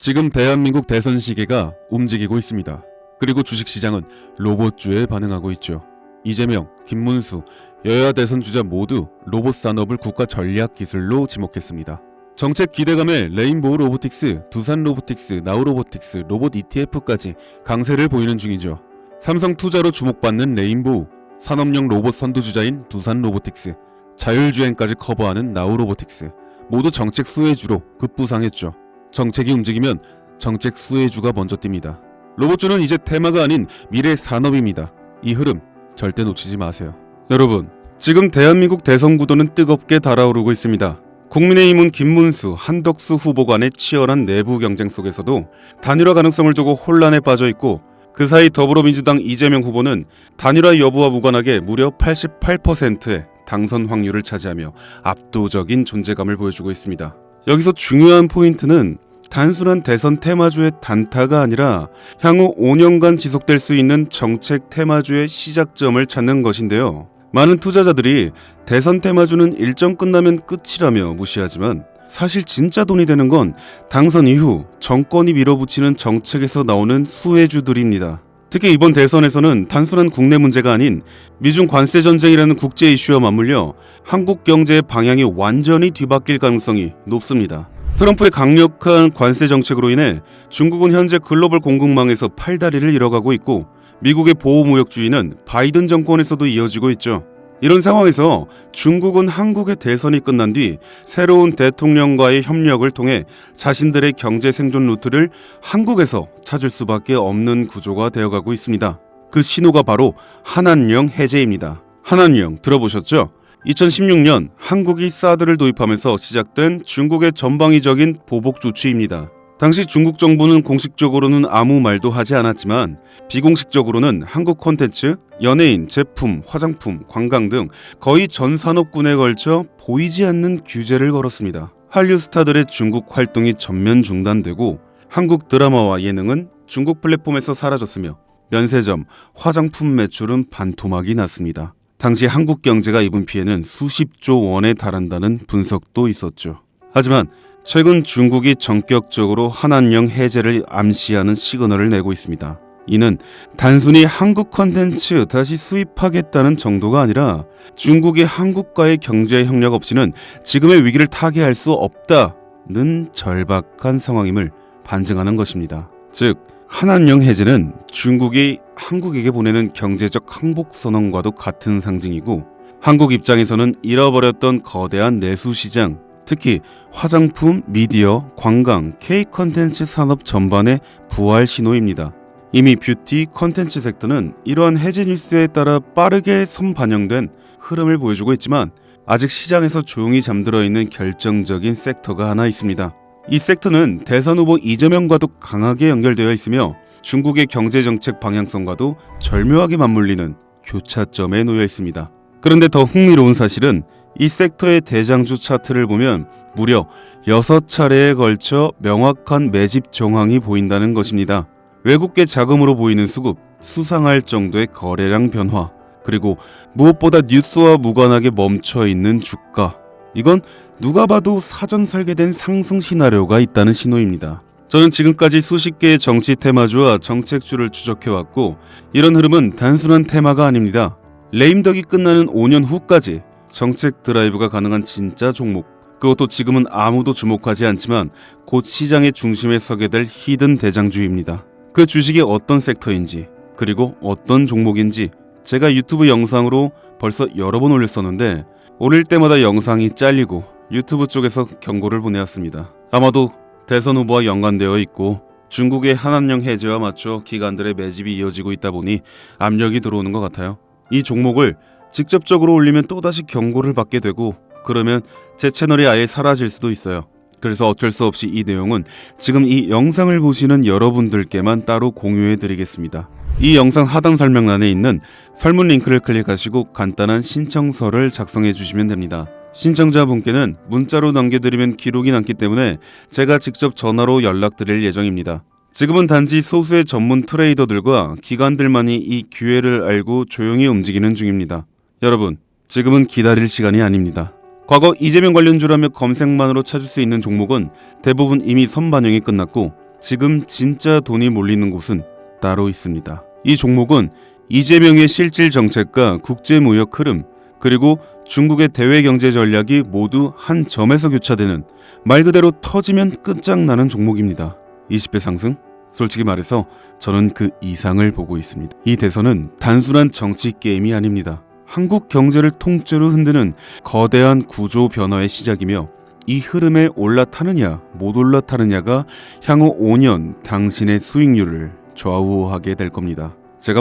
지금 대한민국 대선 시계가 움직이고 있습니다. 그리고 주식시장은 로봇주에 반응하고 있죠. 이재명, 김문수, 여야 대선 주자 모두 로봇 산업을 국가 전략 기술로 지목했습니다. 정책 기대감에 레인보우 로보틱스, 두산 로보틱스, 나우 로보틱스, 로봇 ETF까지 강세를 보이는 중이죠. 삼성 투자로 주목받는 레인보우, 산업용 로봇 선두주자인 두산 로보틱스, 자율주행까지 커버하는 나우 로보틱스, 모두 정책 수혜주로 급부상했죠. 정책이 움직이면 정책 수혜주가 먼저 뜁니다. 로봇주는 이제 테마가 아닌 미래 산업입니다. 이 흐름 절대 놓치지 마세요. 여러분, 지금 대한민국 대선 구도는 뜨겁게 달아오르고 있습니다. 국민의힘은 김문수, 한덕수 후보 간의 치열한 내부 경쟁 속에서도 단일화 가능성을 두고 혼란에 빠져 있고, 그 사이 더불어민주당 이재명 후보는 단일화 여부와 무관하게 무려 88%의 당선 확률을 차지하며 압도적인 존재감을 보여주고 있습니다. 여기서 중요한 포인트는 단순한 대선 테마주의 단타가 아니라 향후 5년간 지속될 수 있는 정책 테마주의 시작점을 찾는 것인데요. 많은 투자자들이 대선 테마주는 일정 끝나면 끝이라며 무시하지만, 사실 진짜 돈이 되는 건 당선 이후 정권이 밀어붙이는 정책에서 나오는 수혜주들입니다. 특히 이번 대선에서는 단순한 국내 문제가 아닌 미중 관세 전쟁이라는 국제 이슈와 맞물려 한국 경제의 방향이 완전히 뒤바뀔 가능성이 높습니다. 트럼프의 강력한 관세 정책으로 인해 중국은 현재 글로벌 공급망에서 팔다리를 잃어가고 있고, 미국의 보호무역주의는 바이든 정권에서도 이어지고 있죠. 이런 상황에서 중국은 한국의 대선이 끝난 뒤 새로운 대통령과의 협력을 통해 자신들의 경제 생존 루트를 한국에서 찾을 수밖에 없는 구조가 되어가고 있습니다. 그 신호가 바로 한한령 해제입니다. 한한령 들어보셨죠? 2016년 한국이 사드를 도입하면서 시작된 중국의 전방위적인 보복 조치입니다. 당시 중국 정부는 공식적으로는 아무 말도 하지 않았지만, 비공식적으로는 한국 콘텐츠, 연예인, 제품, 화장품, 관광 등 거의 전 산업군에 걸쳐 보이지 않는 규제를 걸었습니다. 한류 스타들의 중국 활동이 전면 중단되고, 한국 드라마와 예능은 중국 플랫폼에서 사라졌으며 면세점, 화장품 매출은 반토막이 났습니다. 당시 한국 경제가 입은 피해는 수십조 원에 달한다는 분석도 있었죠. 하지만 최근 중국이 전격적으로 한한령 해제를 암시하는 시그널을 내고 있습니다. 이는 단순히 한국 콘텐츠 다시 수입하겠다는 정도가 아니라 중국이 한국과의 경제 협력 없이는 지금의 위기를 타개할 수 없다는 절박한 상황임을 반증하는 것입니다. 즉, 한한령 해제는 중국이 한국에게 보내는 경제적 항복 선언과도 같은 상징이고, 한국 입장에서는 잃어버렸던 거대한 내수 시장, 특히 화장품, 미디어, 관광, K-컨텐츠 산업 전반의 부활 신호입니다. 이미 뷰티, 컨텐츠 섹터는 이러한 해제 뉴스에 따라 빠르게 선반영된 흐름을 보여주고 있지만, 아직 시장에서 조용히 잠들어 있는 결정적인 섹터가 하나 있습니다. 이 섹터는 대선 후보 이재명과도 강하게 연결되어 있으며 중국의 경제정책 방향성과도 절묘하게 맞물리는 교차점에 놓여 있습니다. 그런데 더 흥미로운 사실은 이 섹터의 대장주 차트를 보면 무려 6차례에 걸쳐 명확한 매집 정황이 보인다는 것입니다. 외국계 자금으로 보이는 수급, 수상할 정도의 거래량 변화, 그리고 무엇보다 뉴스와 무관하게 멈춰있는 주가, 이건 누가 봐도 사전 설계된 상승 시나리오가 있다는 신호입니다. 저는 지금까지 수십 개의 정치 테마주와 정책주를 추적해왔고, 이런 흐름은 단순한 테마가 아닙니다. 레임덕이 끝나는 5년 후까지 정책 드라이브가 가능한 진짜 종목, 그것도 지금은 아무도 주목하지 않지만 곧 시장의 중심에 서게 될 히든 대장주입니다. 그 주식이 어떤 섹터인지, 그리고 어떤 종목인지 제가 유튜브 영상으로 벌써 여러 번 올렸었는데, 올릴 때마다 영상이 잘리고 유튜브 쪽에서 경고를 보내왔습니다. 아마도 대선 후보와 연관되어 있고 중국의 한한령 해제와 맞춰 기관들의 매집이 이어지고 있다 보니 압력이 들어오는 것 같아요. 이 종목을 직접적으로 올리면 또다시 경고를 받게 되고, 그러면 제 채널이 아예 사라질 수도 있어요. 그래서 어쩔 수 없이 이 내용은 지금 이 영상을 보시는 여러분들께만 따로 공유해 드리겠습니다. 이 영상 하단 설명란에 있는 설문 링크를 클릭하시고 간단한 신청서를 작성해 주시면 됩니다. 신청자분께는 문자로 남겨드리면 기록이 남기 때문에 제가 직접 전화로 연락드릴 예정입니다. 지금은 단지 소수의 전문 트레이더들과 기관들만이 이 기회를 알고 조용히 움직이는 중입니다. 여러분, 지금은 기다릴 시간이 아닙니다. 과거 이재명 관련주라며 검색만으로 찾을 수 있는 종목은 대부분 이미 선반영이 끝났고, 지금 진짜 돈이 몰리는 곳은 따로 있습니다. 이 종목은 이재명의 실질 정책과 국제무역 흐름, 그리고 중국의 대외 경제 전략이 모두 한 점에서 교차되는, 말 그대로 터지면 끝장나는 종목입니다. 20배 상승? 솔직히 말해서 저는 그 이상을 보고 있습니다. 이 대선은 단순한 정치 게임이 아닙니다. 한국 경제를 통째로 흔드는 거대한 구조 변화의 시작이며, 이 흐름에 올라타느냐 못 올라타느냐가 향후 5년 당신의 수익률을 좌우하게 될 겁니다. 제가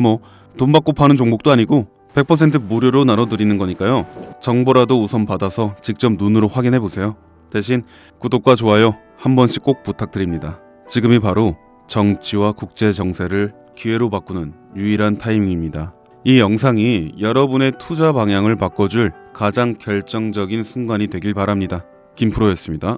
돈 받고 파는 종목도 아니고 100% 무료로 나눠드리는 거니까요. 정보라도 우선 받아서 직접 눈으로 확인해 보세요. 대신 구독과 좋아요 한 번씩 꼭 부탁드립니다. 지금이 바로 정치와 국제 정세를 기회로 바꾸는 유일한 타이밍입니다. 이 영상이 여러분의 투자 방향을 바꿔줄 가장 결정적인 순간이 되길 바랍니다. 김프로였습니다.